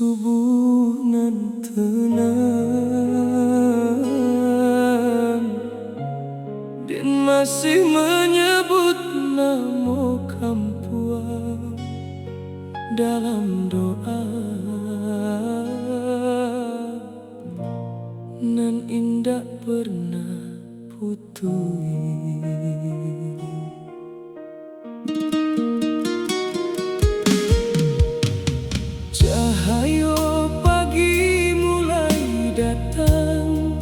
Subuh nan tenang dan masih menyebut nama kampuang dalam doa nan indah pernah putui. Cahaya pagi mulai datang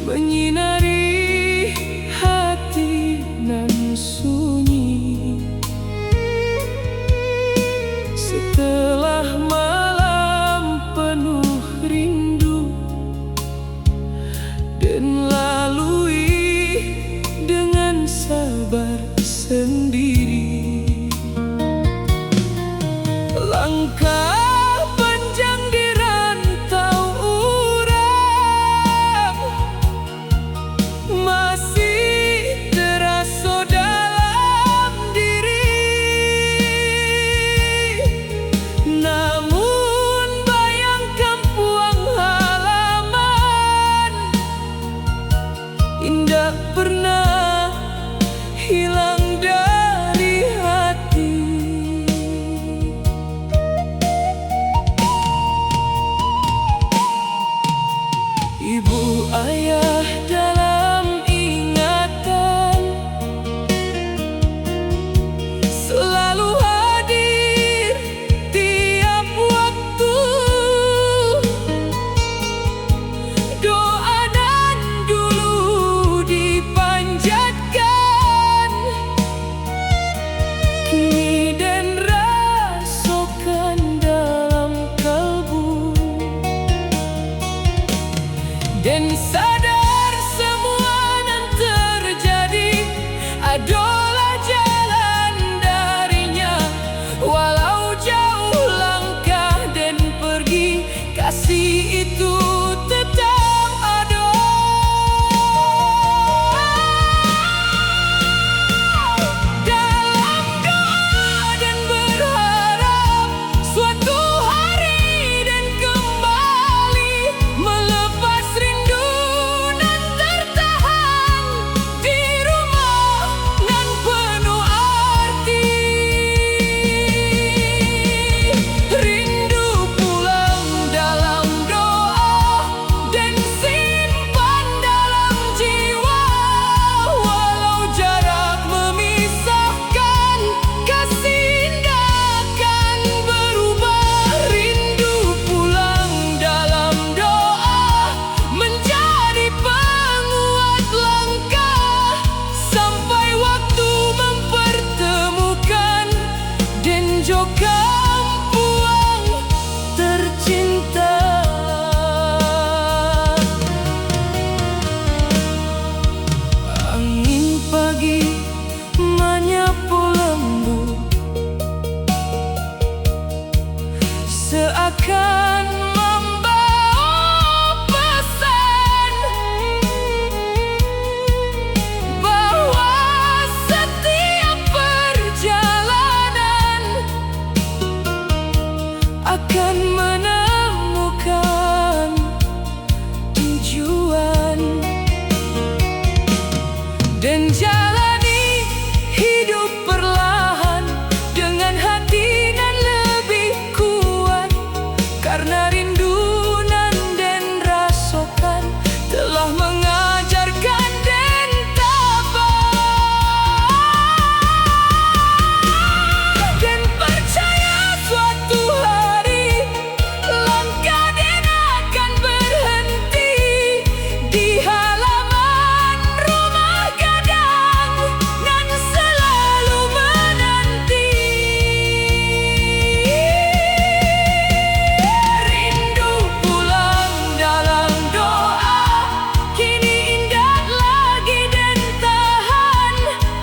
menyinari hati nan sunyi. Setelah malam penuh rindu dan lalui dengan sabar sendiri. Langkah panjang di rantau urang masih terasa dalam diri. Namun bayang kampuang halaman indah pernah hilang dari hati. Ibu ayah dalam ingatan selalu hadir tiap waktu. Doa dan dulu dipanjatkan, kini dan rasakan dalam kalbu. Dan sadar semua yang terjadi adalah jalan akan membawa pesan bahwa setiap perjalanan akan menemukan tujuan dan jalani hidup perlahan dengan hati nan lebih kuat, karena rindu nan den rasakan telah mengajarkan den tabah. Den percaya suatu hari langkah den akan berhenti di halaman rumah gadang nan selalu menanti. Rindu pulang dalam doa, kini indah lagi den tahan.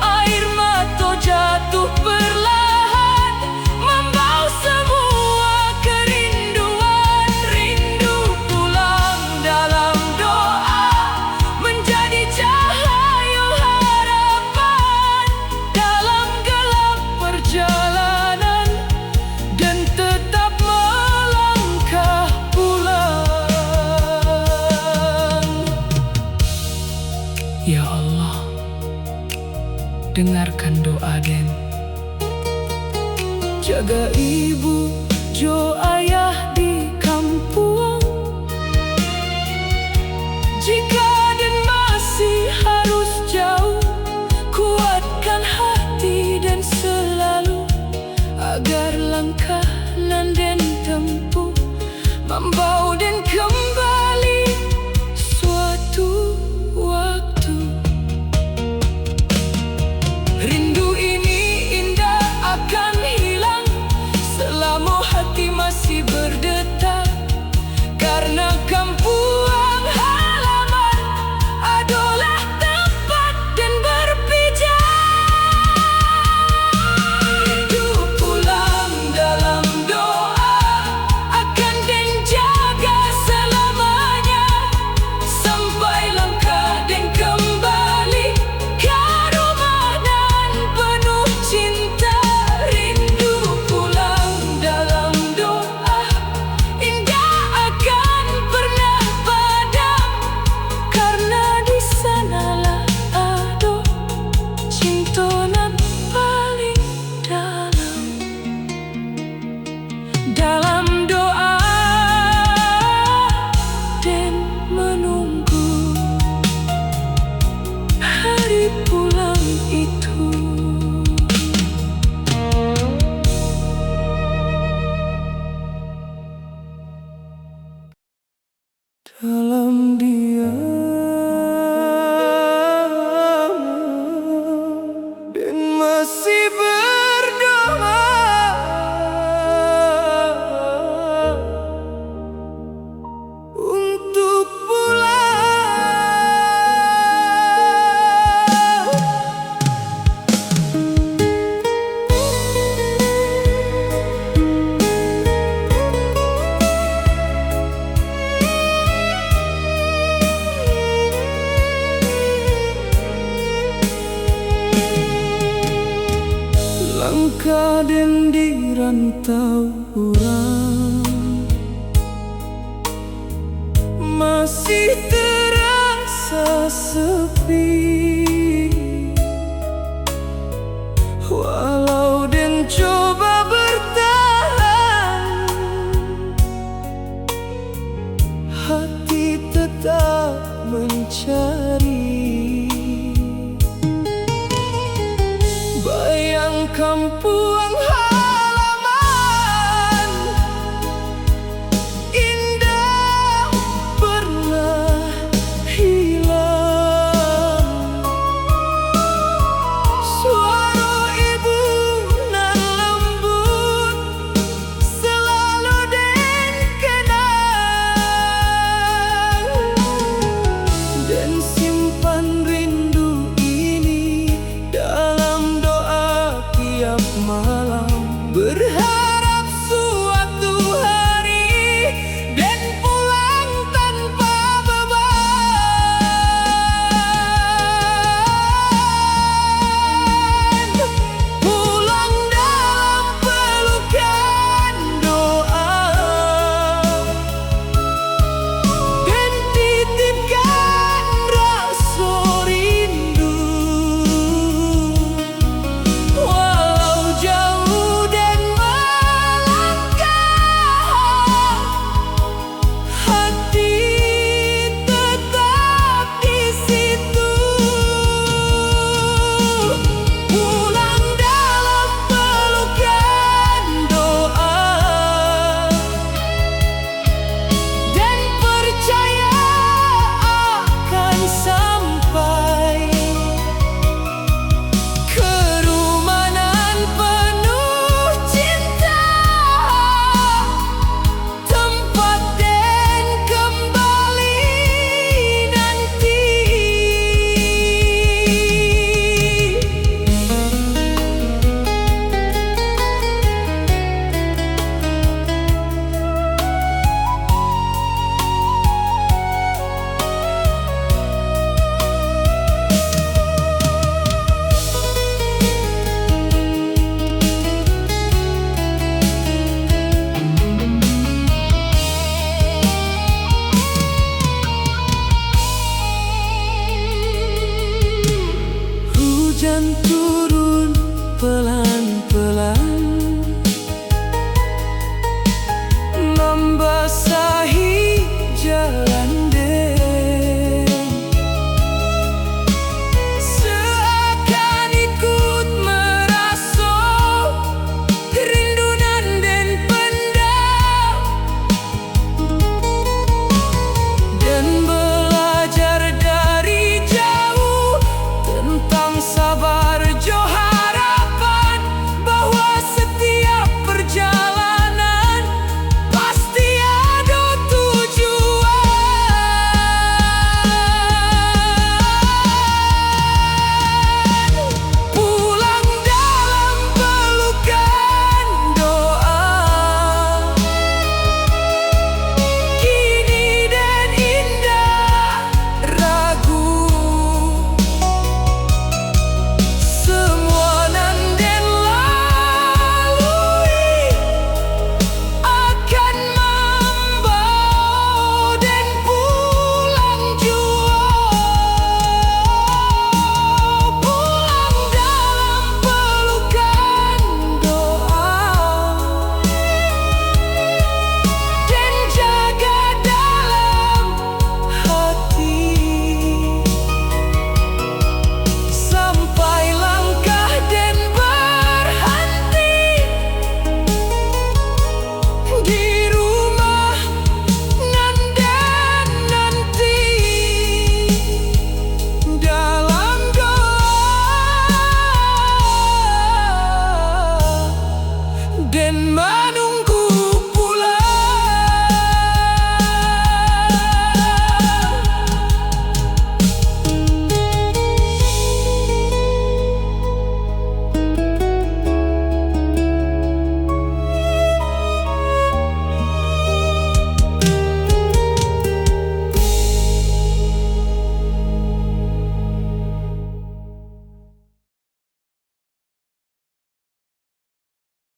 Air mata jatuh perlahan, membawa semua kerinduan. Rindu pulang dalam doa, menjadi cahaya harapan dalam gelap perjalanan, dan tetap melangkah pulang. Ya Allah, dengarkan doa den. Jaga ibu jo ayah di kampung. Jika den masih harus jauh, kuatkan hati dan selalu agar langkah nan den tempuh membawa den kembali suatu waktu. Rindu ini indah akan hilang selama hati masih berdetak, karena kampung halaman adalah tempat dan berpijak. Rindu pulang dalam doa, akan den jaga selamanya sampai langkah den kembali ke rumah nan penuh cinta. Rindu pulang dalam doa, indah akan pernah padam, karena di sanalah ada cinta nan paling dalam. Dalam doa den menunggu hari pulang itu. Dalam diam dan masih berdoa untuk pulang. Langkah den di rantau urang masih terasa sepi, walau den coba bertahan, hati tetap mencari. Bayang kampung halaman indah pernah hilang. Suara ibu nan lembut selalu den kenang, dan simpan rindu ini dalam doa tiap malam, berharap suatu hari dan